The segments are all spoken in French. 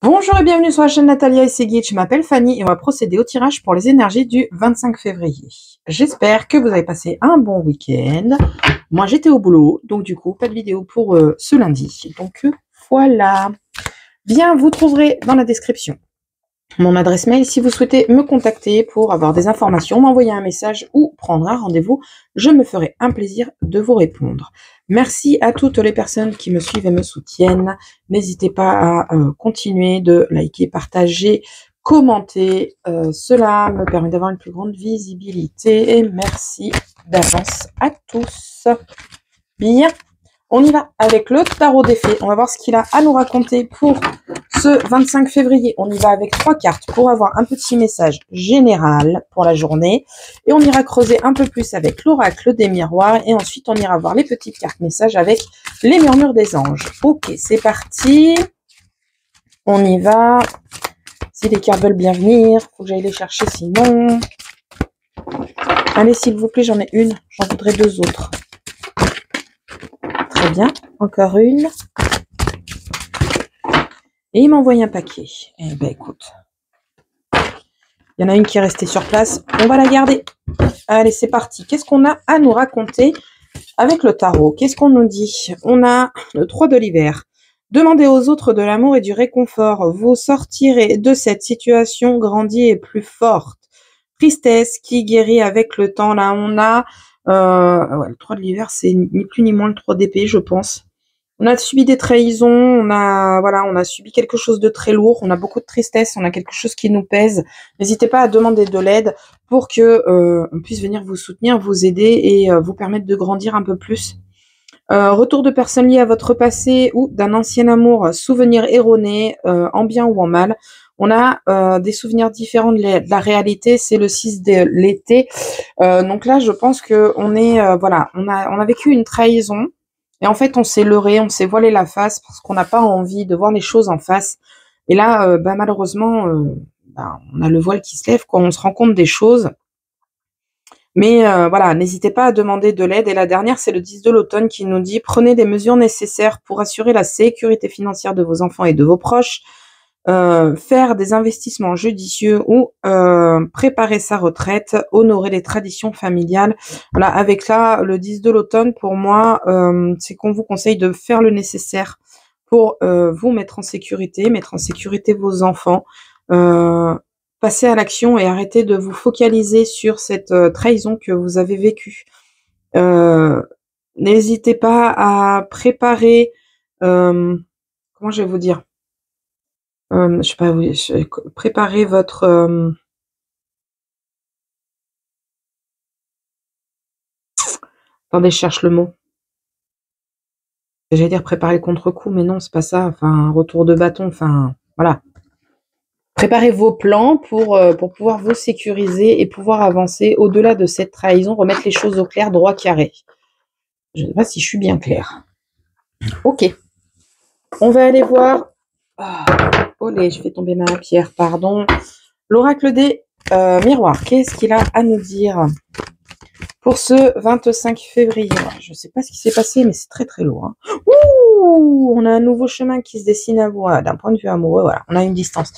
Bonjour et bienvenue sur la chaîne Natalia et Seguit. Je m'appelle Fanny et on va procéder au tirage pour les énergies du 25 février. J'espère que vous avez passé un bon week-end. Moi j'étais au boulot, donc du coup pas de vidéo pour ce lundi. Donc voilà. Bien, vous trouverez dans la description mon adresse mail si vous souhaitez me contacter pour avoir des informations, m'envoyer un message ou prendre un rendez-vous. Je me ferai un plaisir de vous répondre. Merci à toutes les personnes qui me suivent et me soutiennent. N'hésitez pas à continuer de liker, partager, commenter. Cela me permet d'avoir une plus grande visibilité. Et merci d'avance à tous. Bien. On y va avec le tarot des fées. On va voir ce qu'il a à nous raconter pour ce 25 février. On y va avec 3 cartes pour avoir un petit message général pour la journée. Et on ira creuser un peu plus avec l'oracle des miroirs. Et ensuite, on ira voir les petites cartes messages avec les murmures des anges. Ok, c'est parti. On y va. Si les cartes veulent bien venir, faut que j'aille les chercher sinon. Allez, s'il vous plaît, j'en ai une. J'en voudrais 2 autres. Très bien, encore une. Et il m'a envoyé un paquet. Eh ben écoute, il y en a une qui est restée sur place. On va la garder. Allez, c'est parti. Qu'est-ce qu'on a à nous raconter avec le tarot? Qu'est-ce qu'on nous dit? On a le 3 de l'hiver. Demandez aux autres de l'amour et du réconfort. Vous sortirez de cette situation grandie et plus forte. Tristesse qui guérit avec le temps. Là, on a... ouais, le 3 de l'hiver, c'est ni plus ni moins le 3 d'épée, je pense. On a subi des trahisons, on a subi quelque chose de très lourd, on a beaucoup de tristesse, on a quelque chose qui nous pèse. N'hésitez pas à demander de l'aide pour que on puisse venir vous soutenir, vous aider et vous permettre de grandir un peu plus. Retour de personnes liées à votre passé ou d'un ancien amour, souvenir erroné, en bien ou en mal. On a des souvenirs différents de la réalité, c'est le 6 de l'été. Donc là, je pense que on est, on a vécu une trahison. Et en fait, on s'est leurré, on s'est voilé la face parce qu'on n'a pas envie de voir les choses en face. Et là, malheureusement, on a le voile qui se lève, quoi. On se rend compte des choses. Mais voilà, n'hésitez pas à demander de l'aide. Et la dernière, c'est le 10 de l'automne qui nous dit « Prenez des mesures nécessaires pour assurer la sécurité financière de vos enfants et de vos proches. Faire des investissements judicieux ou préparer sa retraite, honorer les traditions familiales. » Voilà, avec là, le 10 de l'automne, pour moi, c'est qu'on vous conseille de faire le nécessaire pour vous mettre en sécurité vos enfants, passer à l'action et arrêter de vous focaliser sur cette trahison que vous avez vécue. N'hésitez pas à préparer, comment je vais vous dire, je sais pas, oui, préparez votre... Attendez, je cherche le mot. J'allais dire préparer le contre-coup, mais non, c'est pas ça. Enfin, un retour de bâton, enfin, voilà. Préparez vos plans pour pouvoir vous sécuriser et pouvoir avancer au-delà de cette trahison, remettre les choses au clair, droit, carré. Je ne sais pas si je suis bien claire. Ok. On va aller voir... Olé, je fais tomber ma pierre, pardon. L'oracle des miroirs, qu'est-ce qu'il a à nous dire pour ce 25 février? Je ne sais pas ce qui s'est passé, mais c'est très très lourd. Hein. Ouh, on a un nouveau chemin qui se dessine à vous. D'un point de vue amoureux, voilà, on a une distance.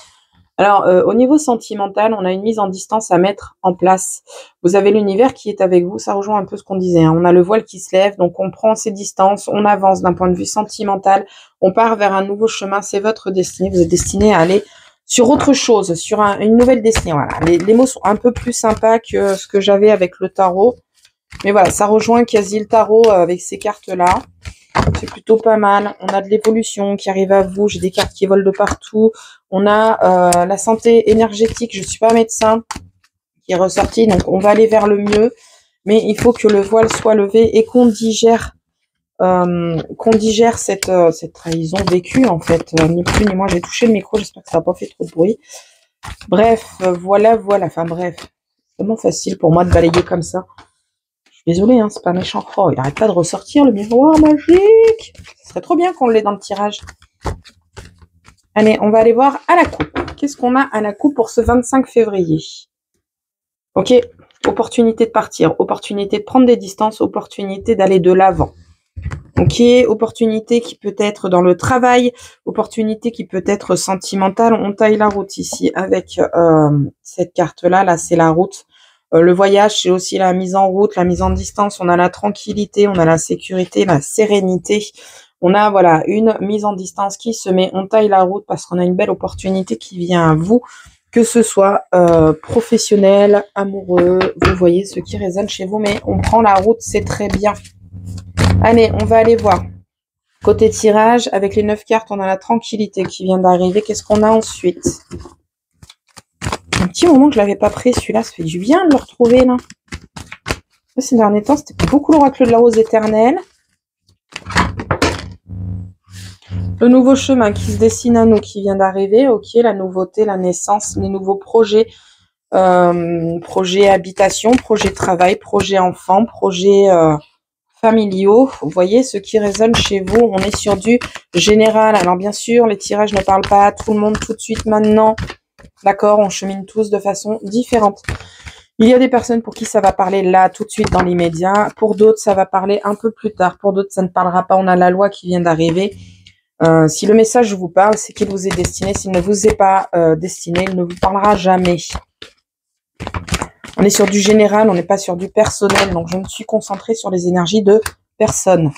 Alors, au niveau sentimental, on a une mise en distance à mettre en place. Vous avez l'univers qui est avec vous, ça rejoint un peu ce qu'on disait. Hein. On a le voile qui se lève, donc on prend ses distances, on avance d'un point de vue sentimental, on part vers un nouveau chemin, c'est votre destinée, vous êtes destiné à aller sur autre chose, sur une nouvelle destinée. Voilà. Les mots sont un peu plus sympas que ce que j'avais avec le tarot. Mais voilà, ça rejoint quasi le tarot avec ces cartes-là. C'est plutôt pas mal. On a de l'évolution qui arrive à vous. J'ai des cartes qui volent de partout. On a la santé énergétique. Je suis pas médecin qui est ressorti. Donc, on va aller vers le mieux. Mais il faut que le voile soit levé et qu'on digère cette trahison vécue, en fait. Ni plus ni moins. J'ai touché le micro. J'espère que ça n'a pas fait trop de bruit. Bref, voilà. Enfin, bref. C'est tellement facile pour moi de balayer comme ça. Désolée, hein, c'est pas méchant. Oh, il arrête pas de ressortir le miroir magique. Ce serait trop bien qu'on l'ait dans le tirage. Allez, on va aller voir à la coupe. Qu'est-ce qu'on a à la coupe pour ce 25 février? Ok, opportunité de partir, opportunité de prendre des distances, opportunité d'aller de l'avant. Ok, opportunité qui peut être dans le travail, opportunité qui peut être sentimentale. On taille la route ici avec cette carte-là. Là, c'est la route. Le voyage, c'est aussi la mise en route, la mise en distance. On a la tranquillité, on a la sécurité, la sérénité. On a, voilà, une mise en distance qui se met. On taille la route parce qu'on a une belle opportunité qui vient à vous, que ce soit professionnel, amoureux. Vous voyez ce qui résonne chez vous, mais on prend la route, c'est très bien. Allez, on va aller voir. Côté tirage, avec les 9 cartes, on a la tranquillité qui vient d'arriver. Qu'est-ce qu'on a ensuite? Un petit moment que je l'avais pas pris, celui-là, ça fait du bien de le retrouver, là. Ces derniers temps, c'était beaucoup l'oracle de la rose éternelle. Le nouveau chemin qui se dessine à nous, qui vient d'arriver. Ok, la nouveauté, la naissance, les nouveaux projets. Projet habitation, projet travail, projet enfant, projet... familiaux, vous voyez ce qui résonne chez vous. On est sur du général. Alors bien sûr, les tirages ne parlent pas à tout le monde tout de suite maintenant. D'accord, on chemine tous de façon différente. Il y a des personnes pour qui ça va parler là, tout de suite, dans l'immédiat. Pour d'autres, ça va parler un peu plus tard. Pour d'autres, ça ne parlera pas. On a la loi qui vient d'arriver. Si le message vous parle, c'est qu'il vous est destiné. S'il ne vous est pas destiné, il ne vous parlera jamais. On est sur du général, on n'est pas sur du personnel, donc je me suis concentrée sur les énergies de personne.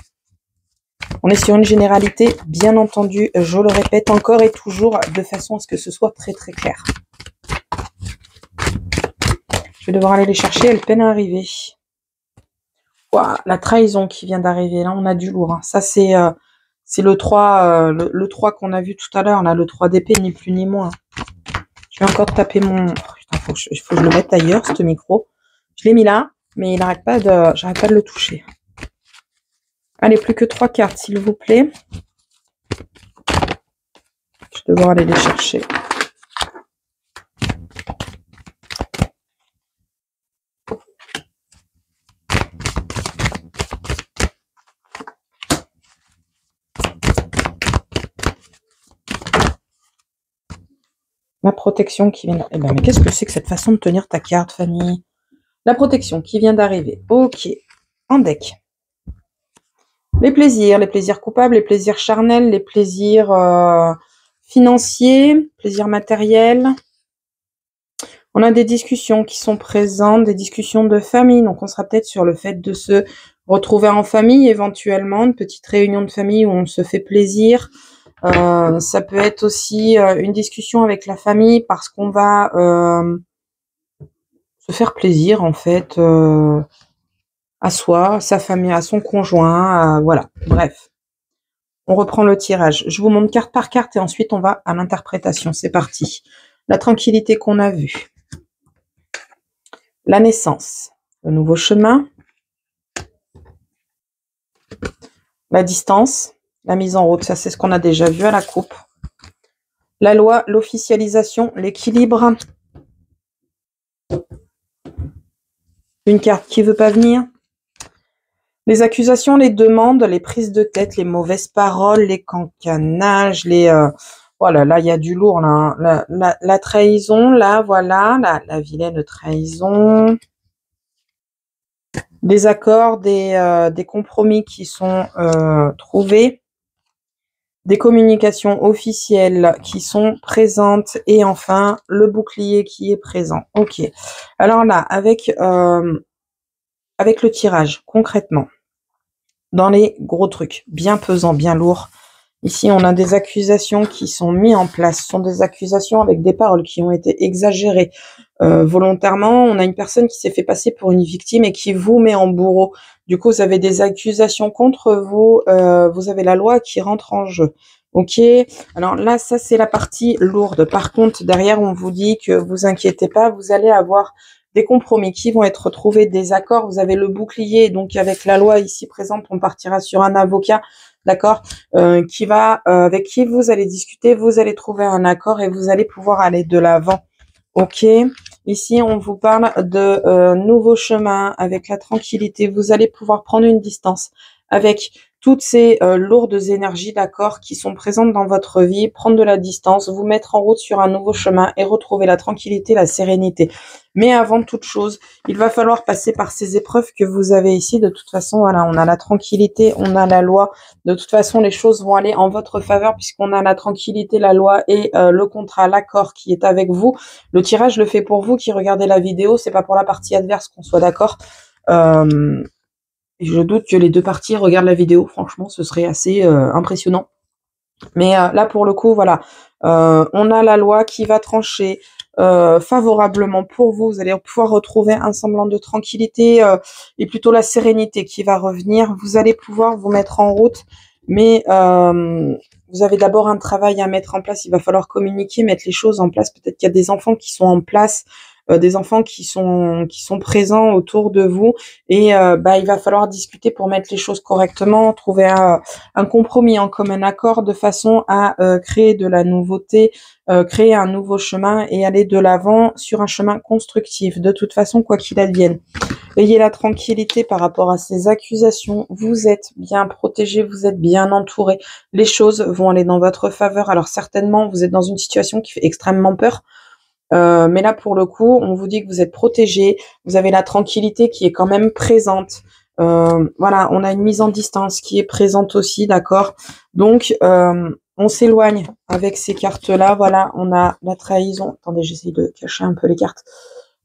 On est sur une généralité, bien entendu, je le répète encore et toujours, de façon à ce que ce soit très très clair. Je vais devoir aller les chercher, elles peinent à arriver. Wow, la trahison qui vient d'arriver, là on a du lourd. Hein. Ça c'est le 3, le 3 qu'on a vu tout à l'heure, là, le 3 d'épée, ni plus ni moins. Je vais encore taper mon... Oh, putain, faut que je le mette ailleurs, ce micro. Je l'ai mis là, mais il n'arrête pas de... J'arrête pas de le toucher. Allez, plus que 3 cartes, s'il vous plaît. Je vais devoir aller les chercher. La protection qui vient... Eh ben, mais qu'est-ce que c'est que cette façon de tenir ta carte, Fanny? La protection qui vient d'arriver. Ok. En deck. Les plaisirs coupables, les plaisirs charnels, les plaisirs financiers, plaisirs matériels. On a des discussions qui sont présentes, des discussions de famille. Donc, on sera peut-être sur le fait de se retrouver en famille, éventuellement. Une petite réunion de famille où on se fait plaisir. Ça peut être aussi une discussion avec la famille parce qu'on va se faire plaisir, en fait, à soi, à sa famille, à son conjoint, voilà, bref. On reprend le tirage. Je vous montre carte par carte et ensuite on va à l'interprétation. C'est parti. La tranquillité qu'on a vue. La naissance. Le nouveau chemin. La distance. La mise en route. Ça, c'est ce qu'on a déjà vu à la coupe. La loi, l'officialisation, l'équilibre. Une carte qui veut pas venir. Les accusations, les demandes, les prises de tête, les mauvaises paroles, les cancanages, les... voilà, là, il y a du lourd. Là, hein. La trahison, là, voilà, la vilaine trahison. Des accords, des compromis qui sont trouvés. Des communications officielles qui sont présentes. Et enfin, le bouclier qui est présent. Ok. Alors là, avec le tirage, concrètement, dans les gros trucs, bien pesants, bien lourds, ici, on a des accusations qui sont mises en place. Ce sont des accusations avec des paroles qui ont été exagérées volontairement. On a une personne qui s'est fait passer pour une victime et qui vous met en bourreau. Du coup, vous avez des accusations contre vous. Vous avez la loi qui rentre en jeu. Ok. Alors là, ça, c'est la partie lourde. Par contre, derrière, on vous dit que vous inquiétez pas, vous allez avoir des compromis qui vont être trouvés, des accords. Vous avez le bouclier. Donc, avec la loi ici présente, on partira sur un avocat. D'accord, qui va avec qui vous allez discuter, vous allez trouver un accord et vous allez pouvoir aller de l'avant. Ok, ici on vous parle de nouveaux chemins avec la tranquillité. Vous allez pouvoir prendre une distance avec toutes ces lourdes énergies, d'accord, qui sont présentes dans votre vie, prendre de la distance, vous mettre en route sur un nouveau chemin et retrouver la tranquillité, la sérénité. Mais avant toute chose, il va falloir passer par ces épreuves que vous avez ici. De toute façon, voilà, on a la tranquillité, on a la loi. De toute façon, les choses vont aller en votre faveur puisqu'on a la tranquillité, la loi et le contrat, l'accord qui est avec vous. Le tirage le fait pour vous qui regardez la vidéo, c'est pas pour la partie adverse, qu'on soit d'accord. Je doute que les deux parties regardent la vidéo. Franchement, ce serait assez impressionnant. Mais là, pour le coup, voilà, on a la loi qui va trancher favorablement pour vous. Vous allez pouvoir retrouver un semblant de tranquillité et plutôt la sérénité qui va revenir. Vous allez pouvoir vous mettre en route, mais vous avez d'abord un travail à mettre en place. Il va falloir communiquer, mettre les choses en place. Peut-être qu'il y a des enfants qui sont en place, des enfants qui sont présents autour de vous, et il va falloir discuter pour mettre les choses correctement, trouver un compromis en commun accord de façon à créer de la nouveauté, créer un nouveau chemin et aller de l'avant sur un chemin constructif. De toute façon, quoi qu'il advienne, ayez la tranquillité par rapport à ces accusations. Vous êtes bien protégé, vous êtes bien entouré. Les choses vont aller dans votre faveur. Alors certainement, vous êtes dans une situation qui fait extrêmement peur. Mais là, pour le coup, on vous dit que vous êtes protégé, vous avez la tranquillité qui est quand même présente. Voilà, on a une mise en distance qui est présente aussi, d'accord. Donc, on s'éloigne avec ces cartes-là. Voilà, on a la trahison. Attendez, j'essaye de cacher un peu les cartes.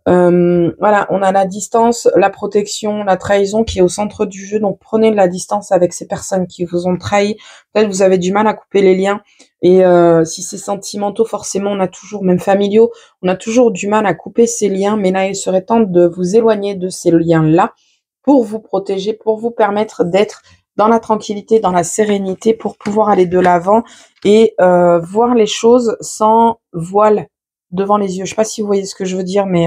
Voilà, on a la distance, la protection, la trahison qui est au centre du jeu. Donc, prenez de la distance avec ces personnes qui vous ont trahi. Peut-être vous avez du mal à couper les liens. Et si c'est sentimentaux, forcément, on a toujours, même familiaux, on a toujours du mal à couper ces liens. Mais là, il serait temps de vous éloigner de ces liens-là pour vous protéger, pour vous permettre d'être dans la tranquillité, dans la sérénité, pour pouvoir aller de l'avant et voir les choses sans voile devant les yeux. Je sais pas si vous voyez ce que je veux dire, mais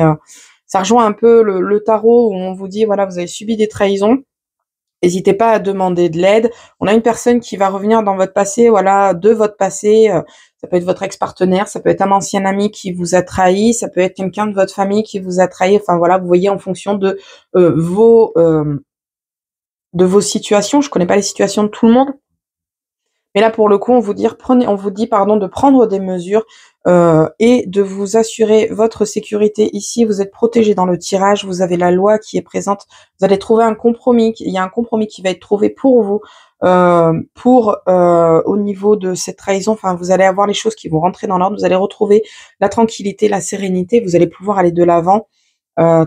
ça rejoint un peu le tarot où on vous dit, voilà, vous avez subi des trahisons. N'hésitez pas à demander de l'aide. On a une personne qui va revenir dans votre passé, voilà, de votre passé. Ça peut être votre ex-partenaire, ça peut être un ancien ami qui vous a trahi, ça peut être quelqu'un de votre famille qui vous a trahi. Enfin voilà, vous voyez en fonction de vos situations. Je connais pas les situations de tout le monde. Mais là, pour le coup, on vous dit de prendre des mesures et de vous assurer votre sécurité. Ici, vous êtes protégé dans le tirage, vous avez la loi qui est présente. Vous allez trouver un compromis. Il y a un compromis qui va être trouvé pour vous, au niveau de cette trahison. Enfin, vous allez avoir les choses qui vont rentrer dans l'ordre. Vous allez retrouver la tranquillité, la sérénité. Vous allez pouvoir aller de l'avant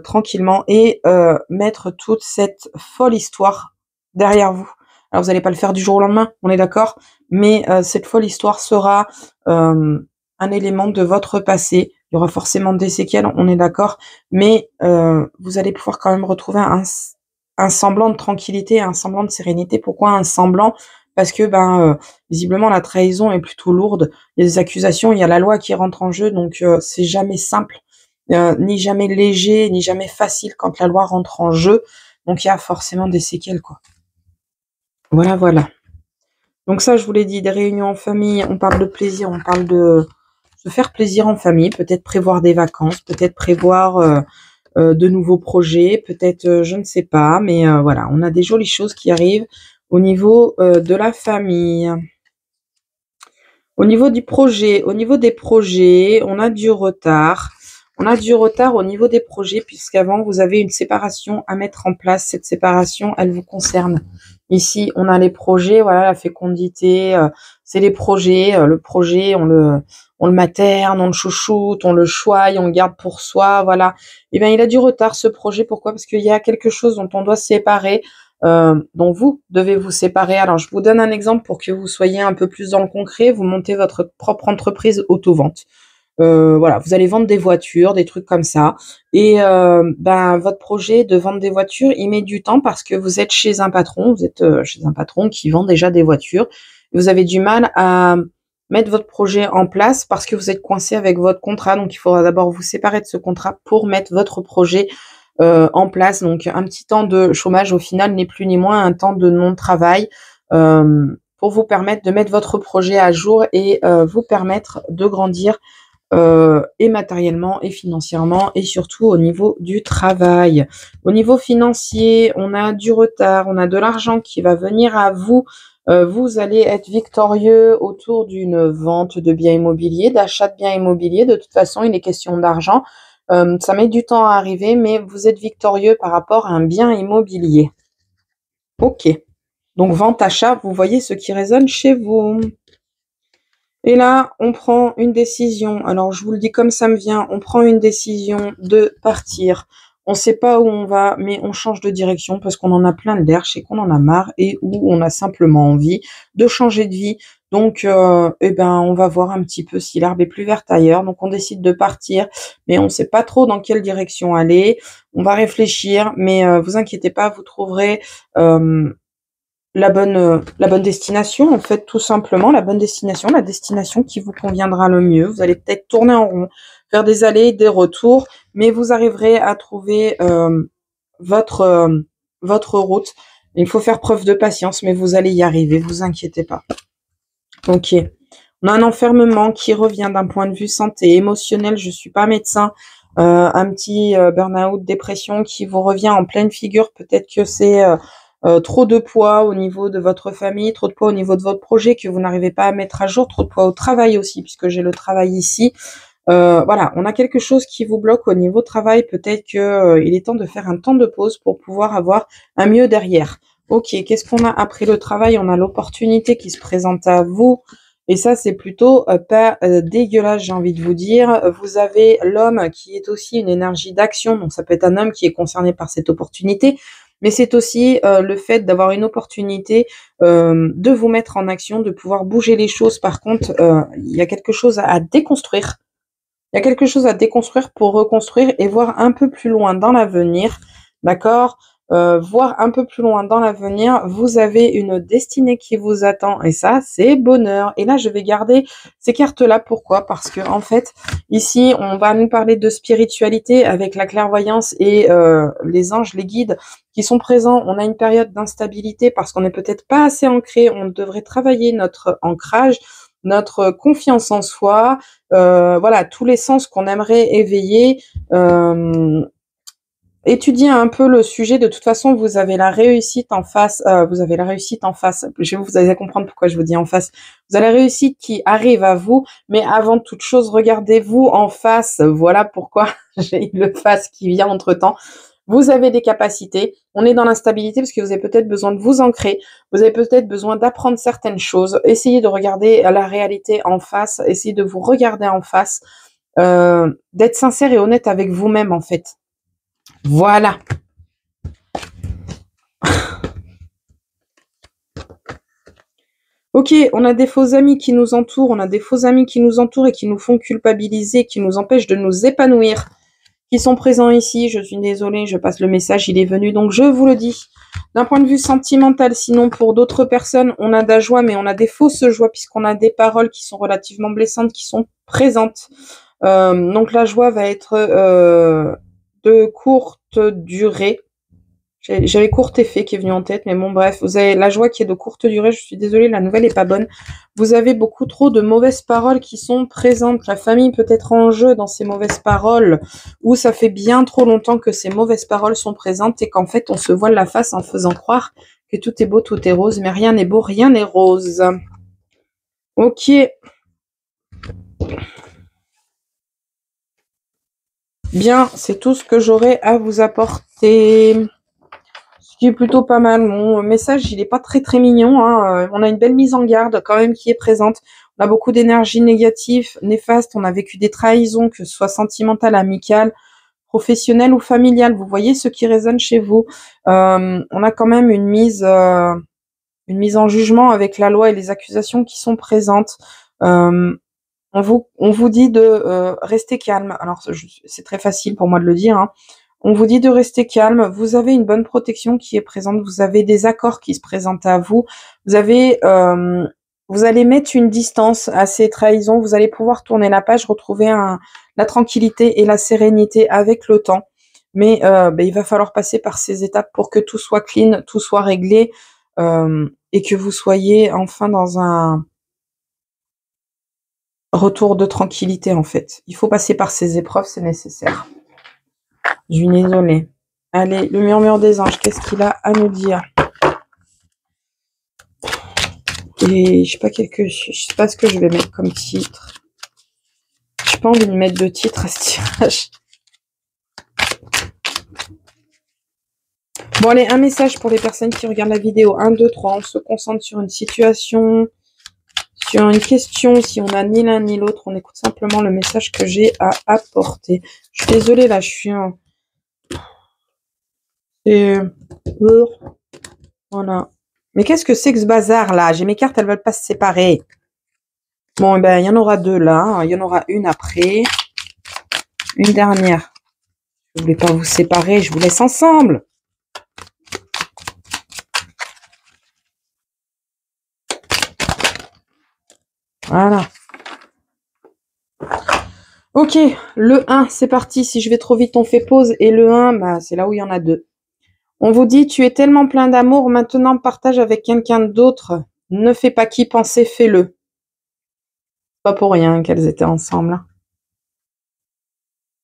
tranquillement et mettre toute cette folle histoire derrière vous. Alors, vous n'allez pas le faire du jour au lendemain, on est d'accord, mais cette folle histoire sera un élément de votre passé. Il y aura forcément des séquelles, on est d'accord, mais vous allez pouvoir quand même retrouver un semblant de tranquillité, un semblant de sérénité. Pourquoi un semblant? Parce que visiblement la trahison est plutôt lourde. Il y a des accusations, il y a la loi qui rentre en jeu, donc c'est jamais simple, ni jamais léger, ni jamais facile quand la loi rentre en jeu. Donc il y a forcément des séquelles, quoi. Voilà, voilà. Donc ça, je vous l'ai dit, des réunions en famille, on parle de plaisir, on parle de se faire plaisir en famille, peut-être prévoir des vacances, peut-être prévoir de nouveaux projets, peut-être, je ne sais pas, mais voilà, on a des jolies choses qui arrivent au niveau de la famille. Au niveau du projet, au niveau des projets, on a du retard. On a du retard au niveau des projets, puisqu'avant, vous avez une séparation à mettre en place. Cette séparation, elle vous concerne. Ici, on a les projets, voilà, la fécondité, c'est les projets. Le projet, on le materne, on le chouchoute, on le choye, on le garde pour soi, voilà. Eh bien, il a du retard, ce projet. Pourquoi? Parce qu'il y a quelque chose dont on doit se séparer, dont vous devez vous séparer. Alors, je vous donne un exemple pour que vous soyez un peu plus dans le concret. Vous montez votre propre entreprise auto-vente. Voilà, vous allez vendre des voitures, des trucs comme ça. Et votre projet de vendre des voitures, il met du temps parce que vous êtes chez un patron, qui vend déjà des voitures. Vous avez du mal à mettre votre projet en place parce que vous êtes coincé avec votre contrat. Donc, il faudra d'abord vous séparer de ce contrat pour mettre votre projet en place. Donc, un petit temps de chômage, au final, n'est plus ni moins un temps de non-travail pour vous permettre de mettre votre projet à jour et vous permettre de grandir et matériellement et financièrement et surtout au niveau du travail. Au niveau financier, on a du retard, on a de l'argent qui va venir à vous. Vous allez être victorieux autour d'une vente de biens immobiliers, d'achat de biens immobiliers. De toute façon, il est question d'argent. Ça met du temps à arriver, mais vous êtes victorieux par rapport à un bien immobilier. Ok. Donc, vente-achat, vous voyez ce qui résonne chez vous. Et là, on prend une décision. Alors, je vous le dis comme ça me vient. On prend une décision de partir. On ne sait pas où on va, mais on change de direction parce qu'on en a plein de l'air, je sais qu'on en a marre et où on a simplement envie de changer de vie. Donc, on va voir un petit peu si l'herbe est plus verte ailleurs. Donc, on décide de partir, mais on ne sait pas trop dans quelle direction aller. On va réfléchir, mais vous inquiétez pas, vous trouverez la bonne destination, en fait, tout simplement, la destination qui vous conviendra le mieux. Vous allez peut-être tourner en rond, faire des allées, des retours, mais vous arriverez à trouver votre route. Il faut faire preuve de patience, mais vous allez y arriver, vous inquiétez pas. Ok. On a un enfermement qui revient d'un point de vue santé émotionnelle. Je suis pas médecin. Un petit burn-out, dépression qui vous revient en pleine figure. Peut-être que c'est trop de poids au niveau de votre famille, trop de poids au niveau de votre projet que vous n'arrivez pas à mettre à jour, trop de poids au travail aussi, puisque j'ai le travail ici. Voilà, on a quelque chose qui vous bloque au niveau travail. Peut-être que il est temps de faire un temps de pause pour pouvoir avoir un mieux derrière. Ok, qu'est-ce qu'on a après le travail? On a l'opportunité qui se présente à vous. Et ça, c'est plutôt pas dégueulasse, j'ai envie de vous dire. Vous avez l'homme qui est aussi une énergie d'action. Donc, ça peut être un homme qui est concerné par cette opportunité. Mais c'est aussi le fait d'avoir une opportunité de vous mettre en action, de pouvoir bouger les choses. Par contre, il y a quelque chose à déconstruire. Il y a quelque chose à déconstruire pour reconstruire et voir un peu plus loin dans l'avenir. D'accord? Voir un peu plus loin dans l'avenir, vous avez une destinée qui vous attend et ça, c'est bonheur. Et là, je vais garder ces cartes-là. Pourquoi? Parce que en fait, ici, on va nous parler de spiritualité avec la clairvoyance et les anges, les guides qui sont présents. On a une période d'instabilité parce qu'on n'est peut-être pas assez ancré. On devrait travailler notre ancrage, notre confiance en soi, voilà, tous les sens qu'on aimerait éveiller. Étudiez un peu le sujet. De toute façon, vous avez la réussite en face. Vous avez la réussite en face. Vous allez comprendre pourquoi je vous dis en face. Vous avez la réussite qui arrive à vous, mais avant toute chose, regardez-vous en face. Voilà pourquoi j'ai eu le face qui vient entre temps. Vous avez des capacités. On est dans l'instabilité parce que vous avez peut-être besoin de vous ancrer. Vous avez peut-être besoin d'apprendre certaines choses. Essayez de regarder la réalité en face. Essayez de vous regarder en face. D'être sincère et honnête avec vous-même, en fait. Voilà. Ok, on a des faux amis qui nous entourent, on a des faux amis qui nous entourent et qui nous font culpabiliser, qui nous empêchent de nous épanouir, qui sont présents ici. Je suis désolée, je passe le message, il est venu, donc je vous le dis. D'un point de vue sentimental, sinon pour d'autres personnes, on a de la joie, mais on a des fausses joies puisqu'on a des paroles qui sont relativement blessantes, qui sont présentes. Donc la joie va être de courte durée. J'avais court effet qui est venu en tête, mais bon, bref, vous avez la joie qui est de courte durée. Je suis désolée, la nouvelle est pas bonne. Vous avez beaucoup trop de mauvaises paroles qui sont présentes. La famille peut être en jeu dans ces mauvaises paroles, ou ça fait bien trop longtemps que ces mauvaises paroles sont présentes et qu'en fait, on se voile la face en faisant croire que tout est beau, tout est rose, mais rien n'est beau, rien n'est rose. Ok. Bien, c'est tout ce que j'aurais à vous apporter. Ce qui est plutôt pas mal. Mon message, il est pas très très mignon. Hein. On a une belle mise en garde quand même qui est présente. On a beaucoup d'énergie négative, néfaste. On a vécu des trahisons, que ce soit sentimentales, amicales, professionnelles ou familiales. Vous voyez ce qui résonne chez vous. On a quand même une mise en jugement avec la loi et les accusations qui sont présentes. On vous dit de rester calme. Alors, c'est très facile pour moi de le dire. Hein. On vous dit de rester calme. Vous avez une bonne protection qui est présente. Vous avez des accords qui se présentent à vous. Vous allez mettre une distance à ces trahisons. Vous allez pouvoir tourner la page, retrouver la tranquillité et la sérénité avec le temps. Mais il va falloir passer par ces étapes pour que tout soit clean, tout soit réglé et que vous soyez enfin dans retour de tranquillité en fait. Il faut passer par ces épreuves, c'est nécessaire. Je suis désolée. Allez, le murmure des anges, qu'est-ce qu'il a à nous dire? Et je sais pas ce que je vais mettre comme titre. J'ai pas envie de mettre de titre à ce tirage. Bon allez, un message pour les personnes qui regardent la vidéo. 1, 2, 3, on se concentre sur une situation, sur une question. Si on n'a ni l'un ni l'autre, on écoute simplement le message que j'ai à apporter. Je suis désolée, là, je suis en... Voilà. Mais qu'est-ce que c'est que ce bazar, là? J'ai mes cartes, elles veulent pas se séparer. Bon, eh ben, il y en aura 2 là. Il y en aura une après. Une dernière. Je voulais pas vous séparer, je vous laisse ensemble. Voilà. Ok, le 1, c'est parti. Si je vais trop vite, on fait pause. Et le 1, bah, c'est là où il y en a 2. On vous dit, tu es tellement plein d'amour, maintenant partage avec quelqu'un d'autre. Ne fais pas qu'y penser, fais-le. Pas pour rien qu'elles étaient ensemble.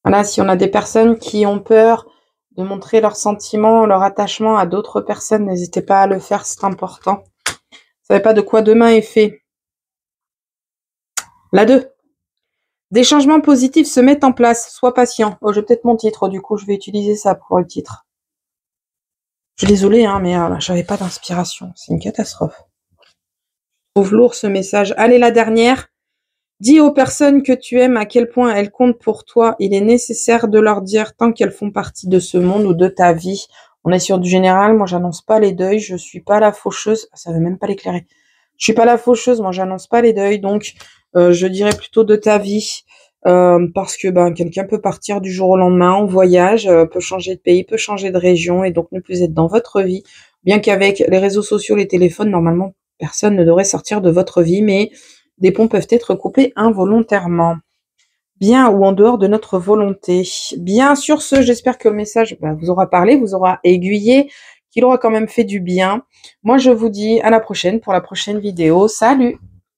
Voilà, si on a des personnes qui ont peur de montrer leurs sentiments, leur attachement à d'autres personnes, n'hésitez pas à le faire, c'est important. Vous savez pas de quoi demain est fait. La 2. Des changements positifs se mettent en place. Sois patient. Oh, j'ai peut-être mon titre, du coup, je vais utiliser ça pour le titre. Je suis désolée, hein, mais j'avais pas d'inspiration. C'est une catastrophe. Je trouve lourd ce message. Allez, la dernière. Dis aux personnes que tu aimes à quel point elles comptent pour toi. Il est nécessaire de leur dire tant qu'elles font partie de ce monde ou de ta vie. On est sur du général. Moi, j'annonce pas les deuils. Je suis pas la faucheuse. Ça veut même pas l'éclairer. Je suis pas la faucheuse. Moi, j'annonce pas les deuils. Donc, je dirais plutôt de ta vie. Parce que quelqu'un peut partir du jour au lendemain en voyage, peut changer de pays, peut changer de région et donc ne plus être dans votre vie. Bien qu'avec les réseaux sociaux, les téléphones, normalement, personne ne devrait sortir de votre vie, mais des ponts peuvent être coupés involontairement. Bien, ou en dehors de notre volonté. Bien, sur ce, j'espère que le message vous aura parlé, vous aura aiguillé, qu'il aura quand même fait du bien. Moi, je vous dis à la prochaine pour la prochaine vidéo. Salut!